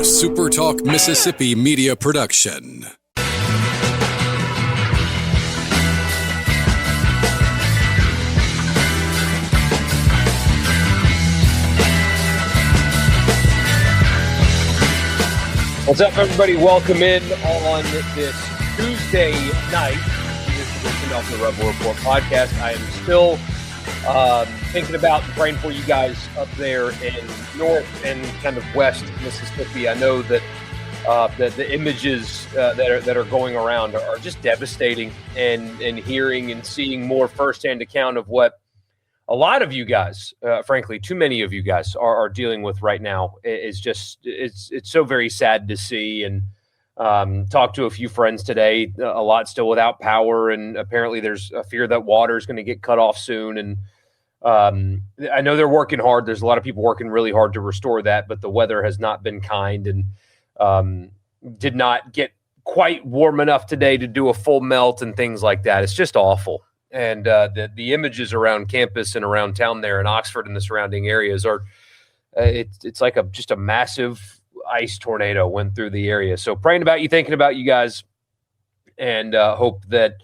SuperTalk Mississippi media production. What's up, everybody? Welcome in on this Tuesday night. This edition of the Rebel Report podcast. I am still thinking about and praying for you guys up there in north and kind of west Mississippi. I know that the images that are going around are just devastating, and hearing and seeing more firsthand account of what a lot of you guys, frankly, too many of you guys are dealing with right now is just it's so very sad to see. And talked to a few friends today, a lot still without power, and apparently there's a fear that water is going to get cut off soon. And I know they're working hard. There's a lot of people working really hard to restore that, but the weather has not been kind and did not get quite warm enough today to do a full melt and things like that. It's just awful. And the images around campus and around town there in Oxford and the surrounding areas are it's like just a massive ice tornado went through the area. So praying about you, thinking about you guys, and hope that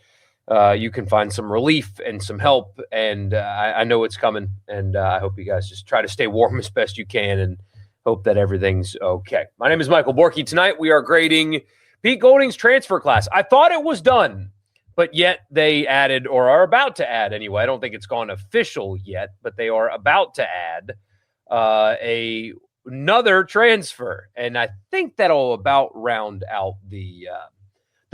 you can find some relief and some help. And I know it's coming, and I hope you guys just try to stay warm as best you can and hope that everything's okay. My name is Michael Borky. Tonight we are grading Pete Golding's transfer class. I thought it was done, but yet they added, or are about to add anyway. I don't think it's gone official yet, but they are about to add another transfer. And I think that'll about round out the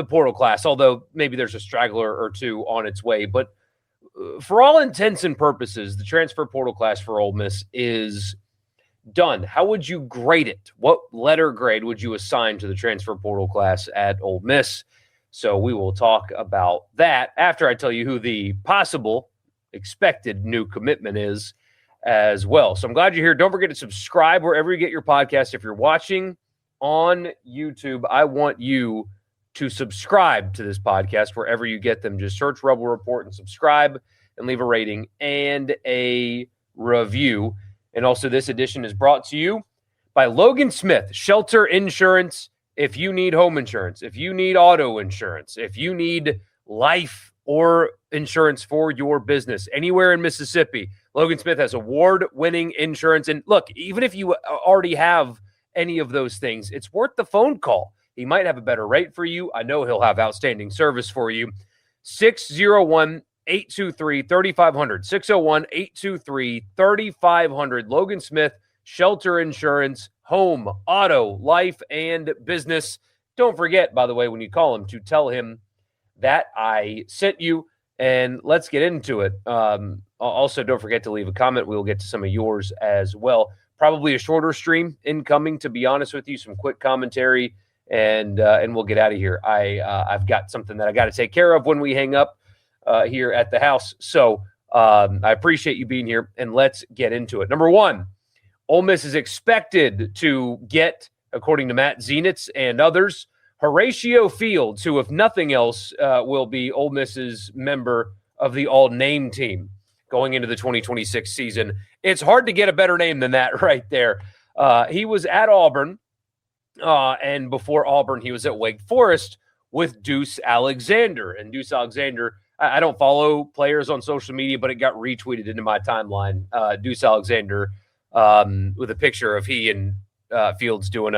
portal class, although maybe there's a straggler or two on its way. But for all intents and purposes, the transfer portal class for Ole Miss is done. How would you grade it? What letter grade would you assign to the transfer portal class at Ole Miss? So we will talk about that after I tell you who the possible expected new commitment is as well. So I'm glad you're here. Don't forget to subscribe wherever you get your podcast. If you're watching on YouTube, I want you to subscribe to this podcast wherever you get them. Just search Rebel Report and subscribe and leave a rating and a review. And also, this edition is brought to you by Logan Smith, Shelter Insurance. If you need home insurance, if you need auto insurance, if you need life or insurance for your business anywhere in Mississippi, Logan Smith has award-winning insurance. And look, even if you already have any of those things, it's worth the phone call. He might have a better rate for you. I know he'll have outstanding service for you. 601-823-3500. 601-823-3500. Logan Smith, Shelter Insurance, home, auto, life, and business. Don't forget, by the way, when you call him, to tell him that I sent you, and let's get into it. Also, don't forget to leave a comment. We'll get to some of yours as well. Probably a shorter stream incoming, to be honest with you, some quick commentary, and we'll get out of here. I've got something that I got to take care of when we hang up here at the house. So I appreciate you being here, and let's get into it. Number one, Ole Miss is expected to get, according to Matt Zenitz and others, Horatio Fields, who, if nothing else, will be Ole Miss's member of the all-name team going into the 2026 season. It's hard to get a better name than that right there. He was at Auburn, and before Auburn, he was at Wake Forest with Deuce Alexander. And Deuce Alexander, I don't follow players on social media, but it got retweeted into my timeline. Deuce Alexander, with a picture of he and Fields doing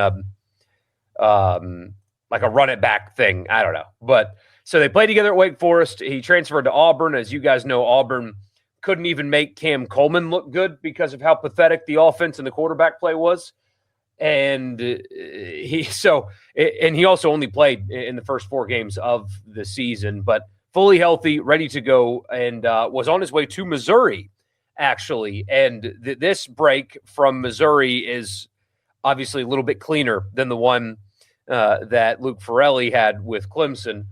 like a run it back thing. I don't know. But so they played together at Wake Forest. He transferred to Auburn. As you guys know, Auburn couldn't even make Cam Coleman look good because of how pathetic the offense and the quarterback play was. And he also only played in the first 4 games of the season, but fully healthy, ready to go, and was on his way to Missouri, actually. And this break from Missouri is obviously a little bit cleaner than the one that Luke Farrelly had with Clemson.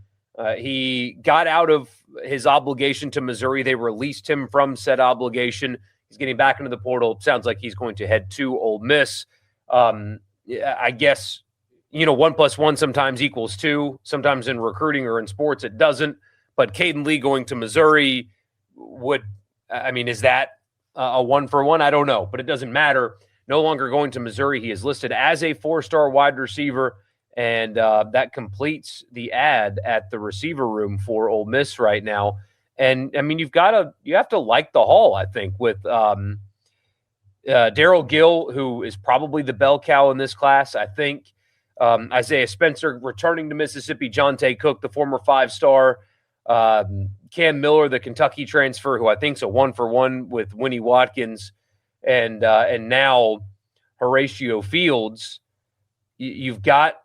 He got out of his obligation to Missouri. They released him from said obligation. He's getting back into the portal. Sounds like he's going to head to Ole Miss. I guess, 1 + 1 sometimes equals 2. Sometimes in recruiting or in sports, it doesn't. But Caden Lee going to Missouri is that a 1-for-1? I don't know, but it doesn't matter. no longer going to Missouri. He is listed as a 4-star wide receiver, and that completes the ad at the receiver room for Ole Miss right now. And I mean, you have to like the haul, I think, with Daryl Gill, who is probably the bell cow in this class. I think Isaiah Spencer returning to Mississippi, Jonte Cook, the former 5-star, Cam Miller, the Kentucky transfer, who I think is a 1-for-1 with Winnie Watkins, and now Horatio Fields. You've got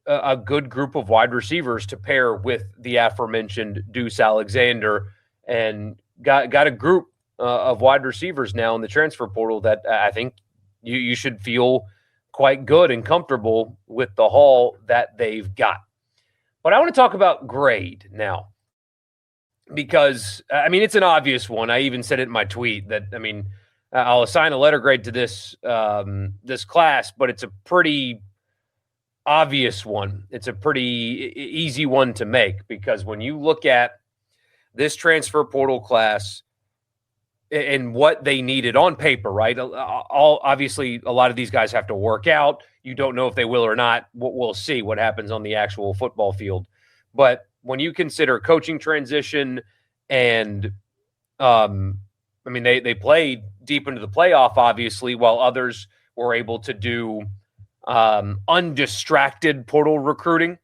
a good group of wide receivers to pair with the aforementioned Deuce Alexander, and got a group of wide receivers now in the transfer portal that I think you should feel quite good and comfortable with the haul that they've got. But I want to talk about grade now, because, I mean, it's an obvious one. I even said it in my tweet that, I mean, I'll assign a letter grade to this this class, but it's a pretty obvious one. It's a pretty easy one to make, because when you look at this transfer portal class and what they needed on paper, right? Obviously, a lot of these guys have to work out. You don't know if they will or not. We'll see what happens on the actual football field. But when you consider coaching transition and, I mean, they played deep into the playoff, obviously, while others were able to do undistracted portal recruiting.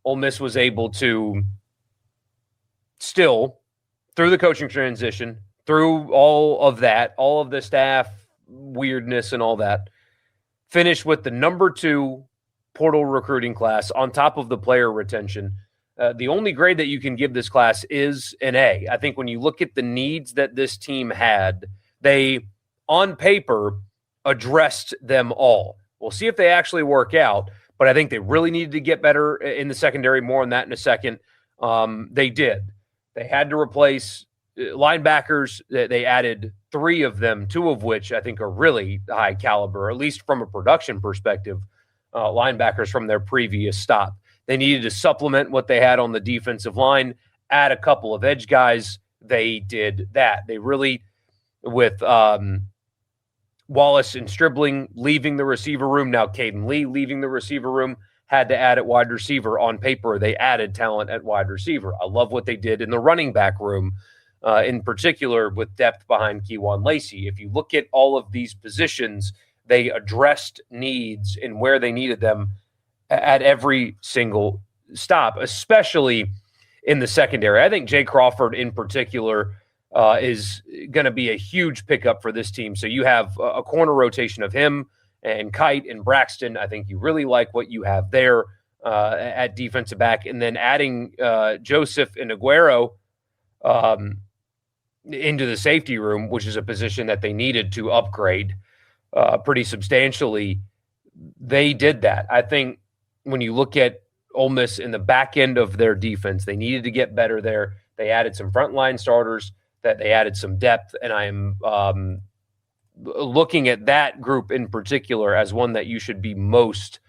Ole Miss was able to still, through the coaching transition, through all of that, all of the staff weirdness and all that, finish with the number 2 portal recruiting class on top of the player retention. The only grade that you can give this class is an A. I think when you look at the needs that this team had, they, on paper, addressed them all. We'll see if they actually work out, but I think they really needed to get better in the secondary. More on that in a second. They did. They had to replace linebackers. They added 3 of them, 2 of which I think are really high caliber, at least from a production perspective, linebackers from their previous stop. They needed to supplement what they had on the defensive line, add a couple of edge guys. They did that. They really, with Wallace and Stribling leaving the receiver room, now Caden Lee leaving the receiver room, had to add at wide receiver. On paper, they added talent at wide receiver. I love what they did in the running back room, in particular with depth behind Kejuan Lacey. If you look at all of these positions, they addressed needs and where they needed them at every single stop, especially in the secondary. I think Jay Crawford in particular is going to be a huge pickup for this team. So you have a corner rotation of him and Kite and Braxton. I think you really like what you have there at defensive back. And then adding Joseph and Aguero into the safety room, which is a position that they needed to upgrade pretty substantially. They did that. I think when you look at Ole Miss in the back end of their defense, they needed to get better there. They added some frontline starters, that they added some depth, and I am looking at that group in particular as one that you should be most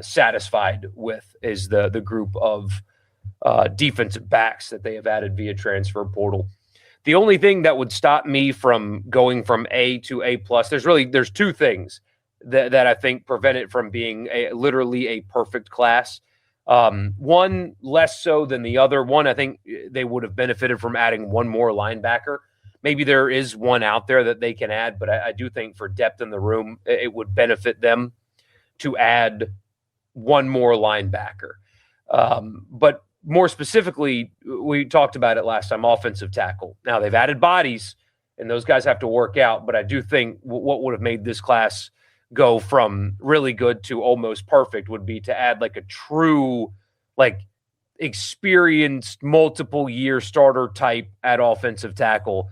satisfied with, is the group of defensive backs that they have added via transfer portal. The only thing that would stop me from going from A to A+, there's 2 things that I think prevent it from being literally a perfect class. One less so than the other. One, I think they would have benefited from adding 1 more linebacker. Maybe there is one out there that they can add, but I do think for depth in the room, it would benefit them to add 1 more linebacker. But more specifically, we talked about it last time, offensive tackle. Now, they've added bodies, and those guys have to work out, but I do think what would have made this class go from really good to almost perfect would be to add like a true, like, experienced multiple year starter type at offensive tackle.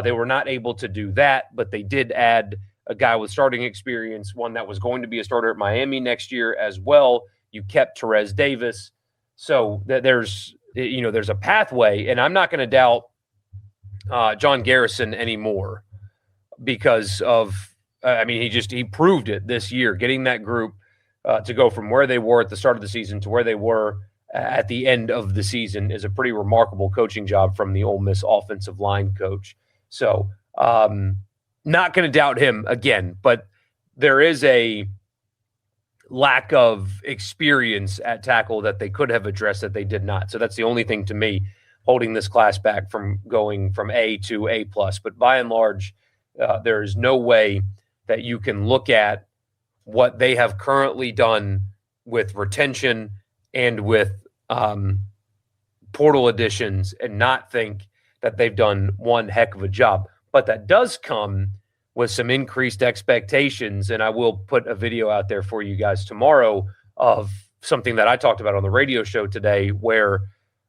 They were not able to do that, but they did add a guy with starting experience, one that was going to be a starter at Miami next year as well. You kept Therese Davis. So there's a pathway, and I'm not going to doubt John Garrison anymore because of, he proved it this year, getting that group to go from where they were at the start of the season to where they were at the end of the season is a pretty remarkable coaching job from the Ole Miss offensive line coach. So not going to doubt him again, but there is a lack of experience at tackle that they could have addressed that they did not. So that's the only thing to me holding this class back from going from A to A+. But by and large, there is no way that you can look at what they have currently done with retention and with portal additions and not think that they've done one heck of a job. But that does come with some increased expectations, and I will put a video out there for you guys tomorrow of something that I talked about on the radio show today, where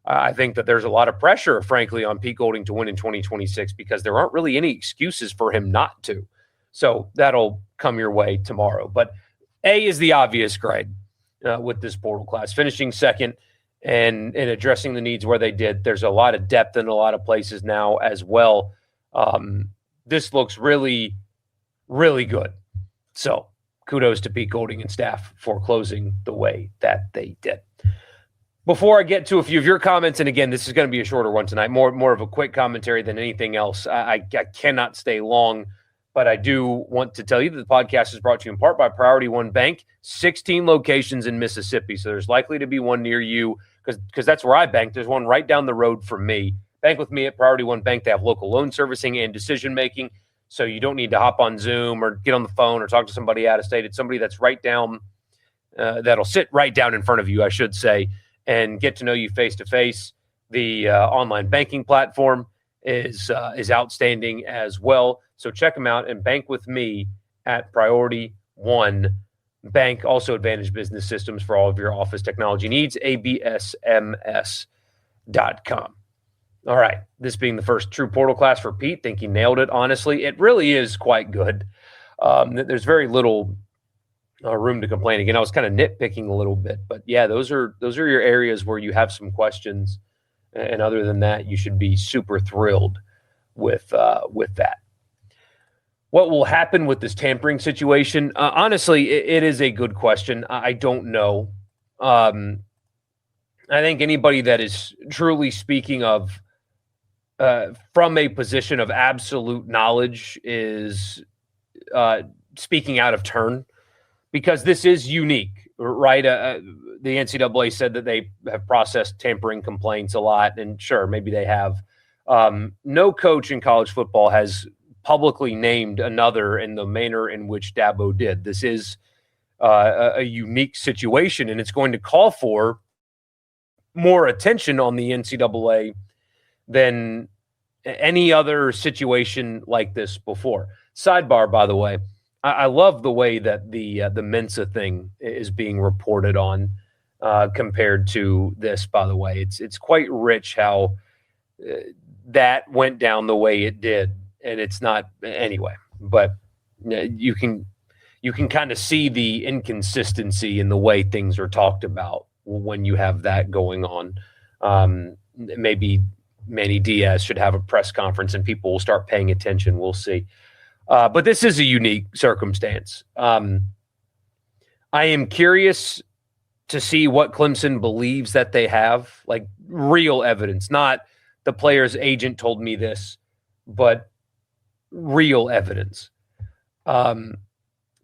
I think that there's a lot of pressure, frankly, on Pete Golding to win in 2026 because there aren't really any excuses for him not to. So that'll come your way tomorrow. But A is the obvious grade with this portal class. Finishing second and addressing the needs where they did. There's a lot of depth in a lot of places now as well. This looks really, really good. So kudos to Pete Golding and staff for closing the way that they did. Before I get to a few of your comments, and again, this is going to be a shorter one tonight, more of a quick commentary than anything else. I cannot stay long, but I do want to tell you that the podcast is brought to you in part by Priority One Bank, 16 locations in Mississippi. So there's likely to be one near you because that's where I bank. There's one right down the road from me. Bank with me at Priority One Bank. They have local loan servicing and decision-making, so you don't need to hop on Zoom or get on the phone or talk to somebody out of state. It's somebody that's right down, that'll sit right down in front of you, I should say, and get to know you face-to-face. The online banking platform is outstanding as well. So check them out and bank with me at Priority One Bank. Also Advantage Business Systems for all of your office technology needs, absms.com. All right, this being the first true portal class for Pete, think he nailed it, honestly. It really is quite good. There's very little room to complain. Again, I was kind of nitpicking a little bit, but yeah, those are your areas where you have some questions. And other than that, you should be super thrilled with that. What will happen with this tampering situation? Honestly, it is a good question. I don't know. I think anybody that is truly speaking of from a position of absolute knowledge is speaking out of turn, because this is unique, right? The NCAA said that they have processed tampering complaints a lot, and sure, maybe they have. No coach in college football has publicly named another in the manner in which Dabo did. This is a unique situation, and it's going to call for more attention on the NCAA than any other situation like this before. Sidebar, by the way, I love the way that the Mensa thing is being reported on compared to this, by the way. It's quite rich how that went down the way it did, and it's not anyway. But you can kind of see the inconsistency in the way things are talked about when you have that going on. Maybe Manny Diaz should have a press conference and people will start paying attention. We'll see. But this is a unique circumstance. I am curious to see what Clemson believes that they have, like real evidence, not the player's agent told me this, but real evidence.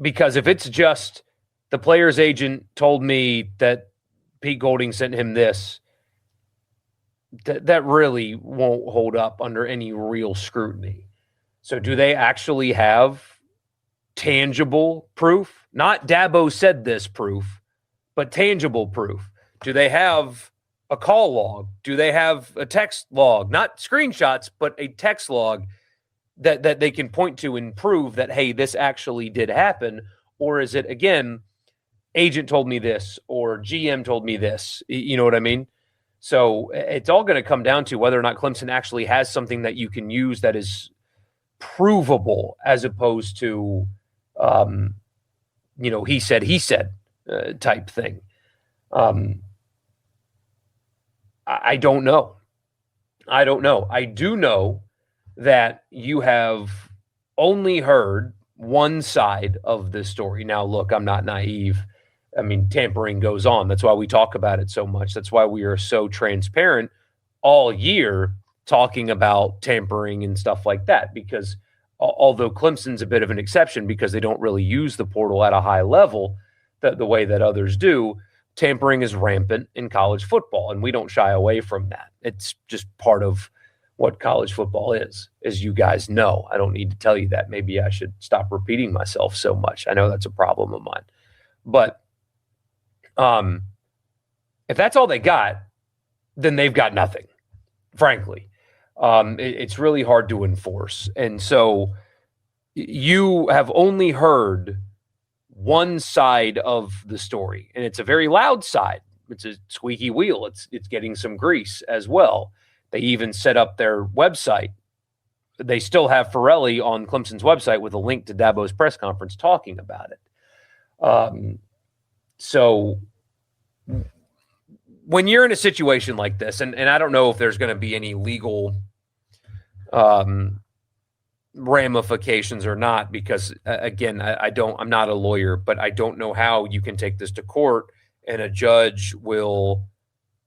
Because if it's just the player's agent told me that Pete Golding sent him this, that really won't hold up under any real scrutiny. So do they actually have tangible proof? Not Dabo said this proof, but tangible proof. Do they have a call log? Do they have a text log? Not screenshots, but a text log that they can point to and prove that, hey, this actually did happen? Or is it, again, agent told me this or GM told me this? You know what I mean? So it's all going to come down to whether or not Clemson actually has something that you can use that is provable, as opposed to, he said type thing. I don't know. I do know that you have only heard one side of this story. Now, look, I'm not naive. I mean, tampering goes on. That's why we talk about it so much. That's why we are so transparent all year talking about tampering and stuff like that, because although Clemson's a bit of an exception because they don't really use the portal at a high level the way that others do. Tampering is rampant in college football, and we don't shy away from that. It's just part of what college football is, as you guys know. I don't need to tell you that. Maybe I should stop repeating myself so much. I know that's a problem of mine. But if that's all they got, then they've got nothing, frankly. It's really hard to enforce. And so you have only heard one side of the story, and it's a very loud side. It's a squeaky wheel. It's getting some grease as well. They even set up their website. They still have Ferrelli on Clemson's website with a link to Dabo's press conference talking about it. So when you're in a situation like this, and I don't know if there's going to be any legal ramifications or not, because again, I'm not a lawyer, but I don't know how you can take this to court and a judge will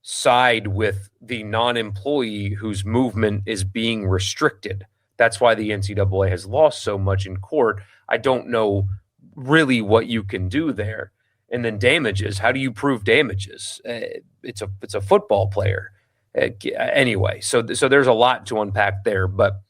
side with the non-employee whose movement is being restricted. That's why the NCAA has lost so much in court. I don't know really what you can do there. And then damages. How do you prove damages? It's a football player. Anyway, so there's a lot to unpack there. But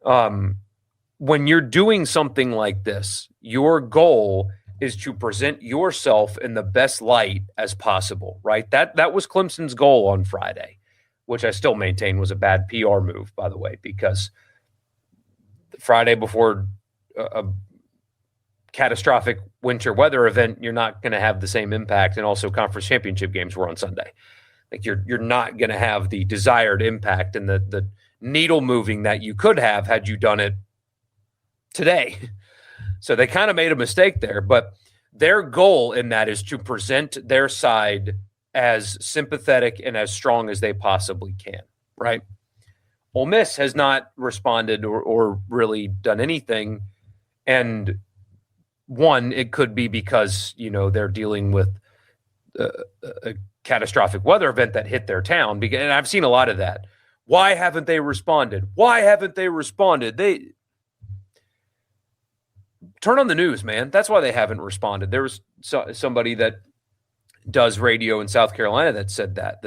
when you're doing something like this, your goal is to present yourself in the best light as possible, right? That was Clemson's goal on Friday, which I still maintain was a bad PR move, by the way, because Friday before a catastrophic winter weather event, you're not going to have the same impact. And also conference championship games were on Sunday. Like you're not going to have the desired impact and the needle moving that you could have had you done it today. So they kind of made a mistake there, but their goal in that is to present their side as sympathetic and as strong as they possibly can, right? Ole Miss has not responded or really done anything. And one, it could be because, they're dealing with a catastrophic weather event that hit their town. And I've seen a lot of that. Why haven't they responded? Why haven't they responded? They turn on the news, man. That's why they haven't responded. There was somebody that does radio in South Carolina that said that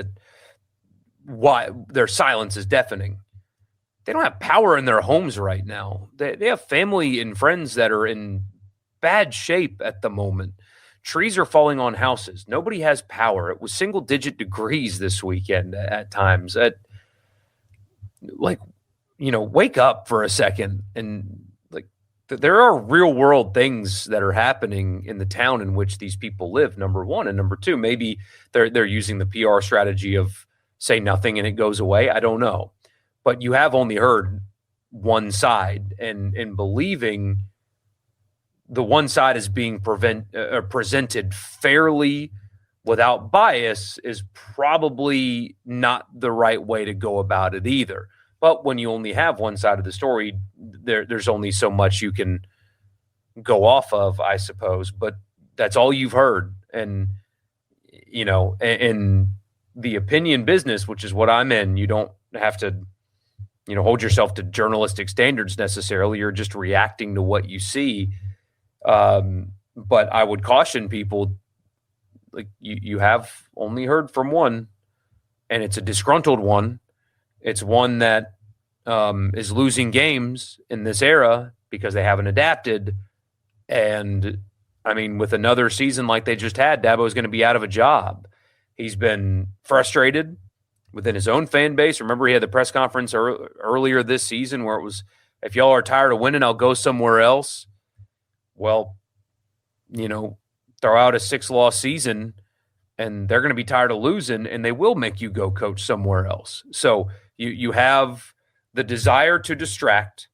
why their silence is deafening. They don't have power in their homes right now. They have family and friends that are in bad shape at the moment. Trees are falling on houses. Nobody has power. It was single-digit degrees this weekend at times. Wake up for a second. And there are real-world things that are happening in the town in which these people live, number one. And number two, maybe they're using the PR strategy of say nothing and it goes away. I don't know. But you have only heard one side, and believing the one side is being presented fairly without bias is probably not the right way to go about it either. But when you only have one side of the story, there's only so much you can go off of, I suppose. But that's all you've heard. And, in the opinion business, which is what I'm in, you don't have to, hold yourself to journalistic standards necessarily. You're just reacting to what you see. But I would caution people, like you have only heard from one, and it's a disgruntled one. It's one that is losing games in this era because they haven't adapted. And I mean, with another season like they just had, Dabo is going to be out of a job. He's been frustrated within his own fan base. Remember, he had the press conference earlier this season where it was, if y'all are tired of winning, I'll go somewhere else. Well, throw out a 6-loss season and they're going to be tired of losing, and they will make you go coach somewhere else. So you have the desire to distract,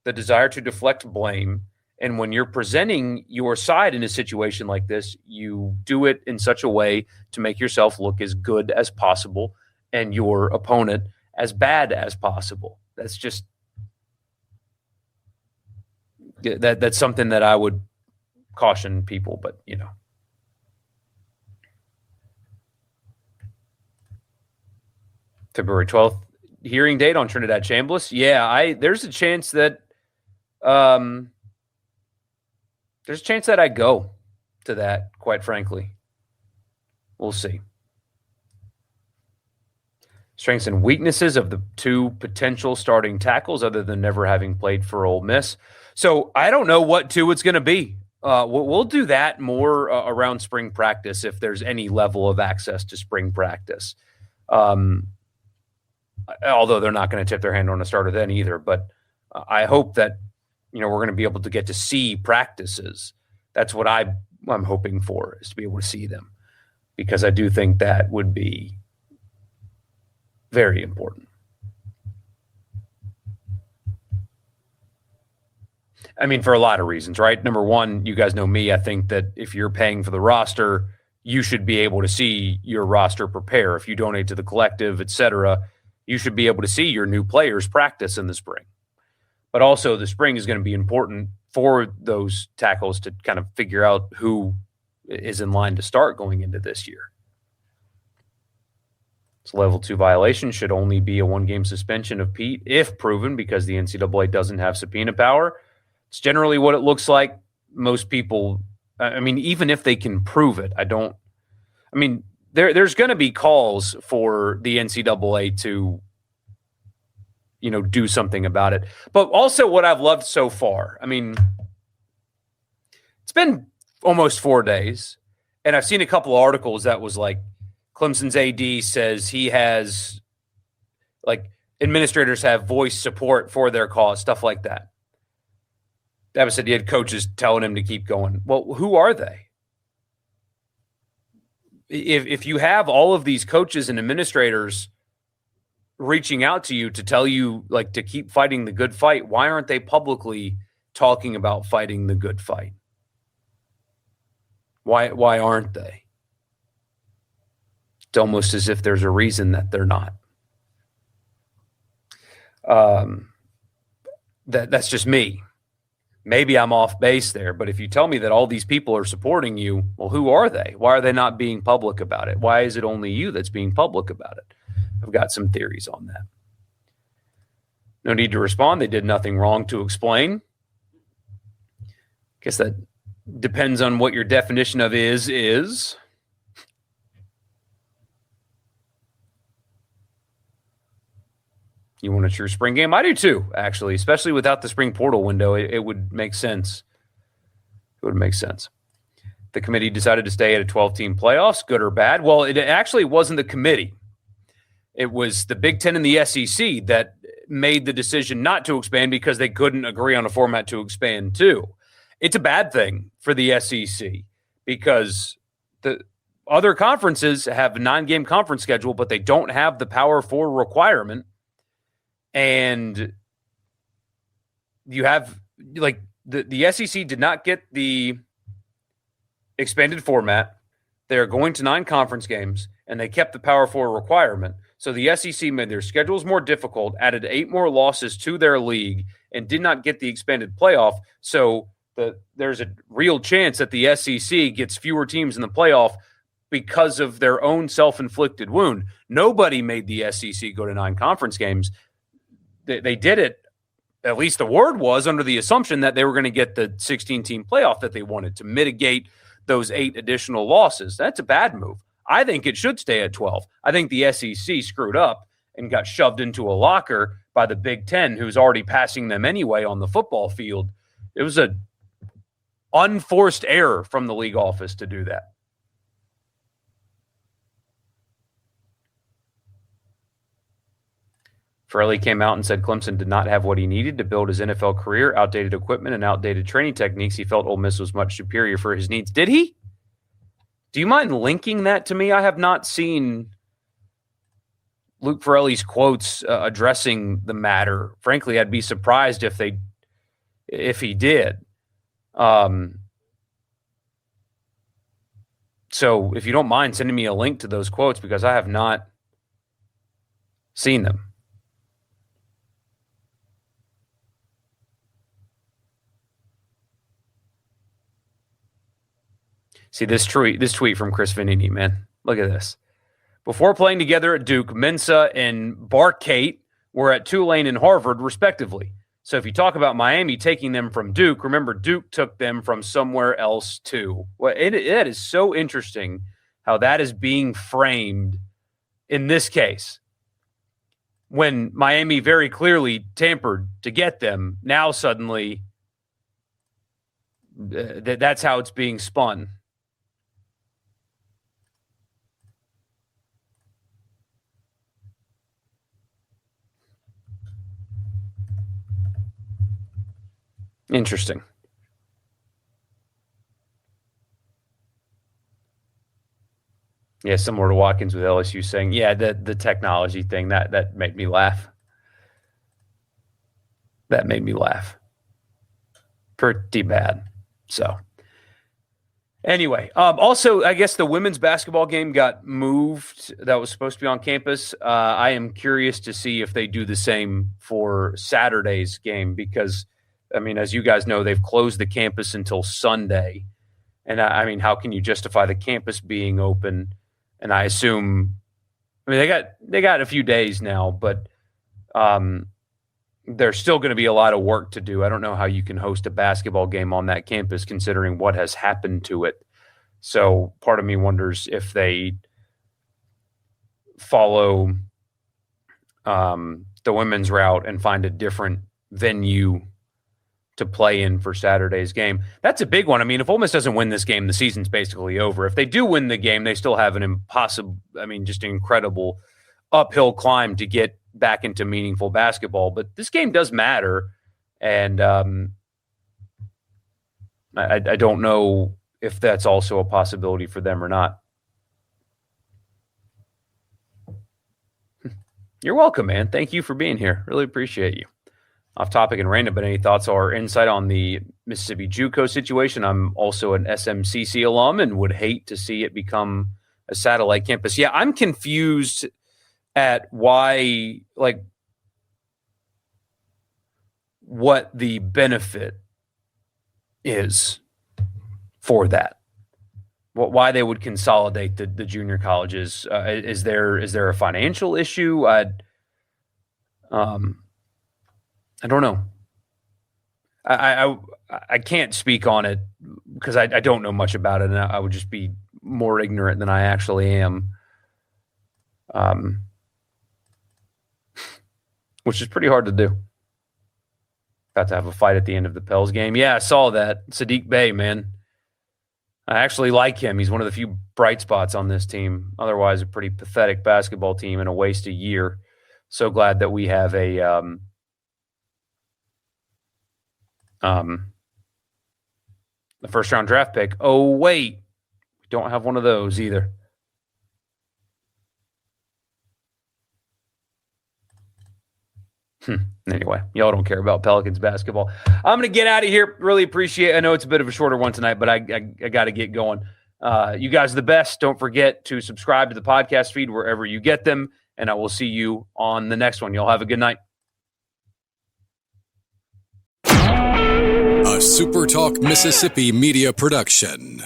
the desire to deflect blame. And when you're presenting your side in a situation like this, you do it in such a way to make yourself look as good as possible and your opponent as bad as possible. That's just that's something that I would caution people, but February 12th hearing date on Trinidad Chambliss. Yeah, there's a chance that There's a chance that I go to that, quite frankly. We'll see. Strengths and weaknesses of the two potential starting tackles, other than never having played for Ole Miss. So I don't know what two it's going to be. We'll do that more around spring practice if there's any level of access to spring practice. Although they're not going to tip their hand on a starter then either. But I hope that we're going to be able to get to see practices. That's what I'm hoping for, is to be able to see them, because I do think that would be very important. I mean, for a lot of reasons, right? Number one, you guys know me. I think that if you're paying for the roster, you should be able to see your roster prepare. If you donate to the collective, et cetera, you should be able to see your new players practice in the spring. But also the spring is going to be important for those tackles to kind of figure out who is in line to start going into this year. This level 2 violation should only be a 1-game suspension of Pete if proven, because the NCAA doesn't have subpoena power. It's generally what it looks like. Most people, even if they can prove it, there's going to be calls for the NCAA to, do something about it. But also what I've loved so far, it's been almost 4 days, and I've seen a couple of articles that was like, Clemson's AD says he has, administrators have voiced support for their cause, stuff like that. That said, he had coaches telling him to keep going. Well, who are they? If you have all of these coaches and administrators reaching out to you to tell you, to keep fighting the good fight, why aren't they publicly talking about fighting the good fight? Why aren't they? It's almost as if there's a reason that they're not. That's just me. Maybe I'm off base there, but if you tell me that all these people are supporting you, well, who are they? Why are they not being public about it? Why is it only you that's being public about it? I've got some theories on that. No need to respond. They did nothing wrong to explain. Guess that depends on what your definition of is. You want a true spring game? I do too, actually, especially without the spring portal window. It would make sense. It would make sense. The committee decided to stay at a 12-team playoffs, good or bad? Well, it actually wasn't the committee. It was the Big Ten and the SEC that made the decision not to expand because they couldn't agree on a format to expand to. It's a bad thing for the SEC because the other conferences have a 9-game conference schedule, but they don't have the Power 4 requirement. And you have, the SEC did not get the expanded format. They're going to 9 conference games, and they kept the Power 4 requirement. So the SEC made their schedules more difficult, added 8 more losses to their league, and did not get the expanded playoff. So there's a real chance that the SEC gets fewer teams in the playoff because of their own self-inflicted wound. Nobody made the SEC go to 9 conference games. They did it, at least the word was, under the assumption that they were going to get the 16-team playoff that they wanted to mitigate those 8 additional losses. That's a bad move. I think it should stay at 12. I think the SEC screwed up and got shoved into a locker by the Big Ten, who's already passing them anyway on the football field. It was an unforced error from the league office to do that. Farrelly came out and said Clemson did not have what he needed to build his NFL career, outdated equipment and outdated training techniques. He felt Ole Miss was much superior for his needs. Did he? Do you mind linking that to me? I have not seen Luke Farrelly's quotes addressing the matter. Frankly, I'd be surprised if he did. So if you don't mind sending me a link to those quotes, because I have not seen them. See this tweet from Chris Vanini, man. Look at this. Before playing together at Duke, Mensah and Barkate were at Tulane and Harvard, respectively. So if you talk about Miami taking them from Duke, remember Duke took them from somewhere else too. Well, it is so interesting how that is being framed in this case. When Miami very clearly tampered to get them, now suddenly that's how it's being spun. Interesting. Yeah, similar to Watkins with LSU saying, yeah, the technology thing, that made me laugh. That made me laugh. Pretty bad. So anyway, also, I guess the women's basketball game got moved. That was supposed to be on campus. I am curious to see if they do the same for Saturday's game because, I mean, as you guys know, they've closed the campus until Sunday. And, I mean, how can you justify the campus being open? And I assume, I mean, they got a few days now, but there's still going to be a lot of work to do. I don't know how you can host a basketball game on that campus considering what has happened to it. So part of me wonders if they follow the women's route and find a different venue to play in for Saturday's game. That's a big one. I mean, if Ole Miss doesn't win this game, the season's basically over. If they do win the game, they still have an impossible, I mean, just an incredible uphill climb to get back into meaningful basketball. But this game does matter. And I don't know if that's also a possibility for them or not. You're welcome, man. Thank you for being here. Really appreciate you. Off topic and random, but any thoughts or insight on the Mississippi JUCO situation? I'm also an SMCC alum and would hate to see it become a satellite campus. Yeah, I'm confused at why, like, what the benefit is for that. Why they would consolidate the junior colleges. Is there a financial issue? I don't know. I can't speak on it because I don't know much about it, and I would just be more ignorant than I actually am. Which is pretty hard to do. About to have a fight at the end of the Pels game. Yeah, I saw that. Sadiq Bey, man. I actually like him. He's one of the few bright spots on this team. Otherwise, a pretty pathetic basketball team and a waste of year. So glad that we have a the first round draft pick. Oh, wait. We don't have one of those either. Anyway, y'all don't care about Pelicans basketball. I'm going to get out of here. Really appreciate it. I know it's a bit of a shorter one tonight, but I got to get going. You guys are the best. Don't forget to subscribe to the podcast feed wherever you get them, and I will see you on the next one. Y'all have a good night. A SuperTalk Mississippi media production.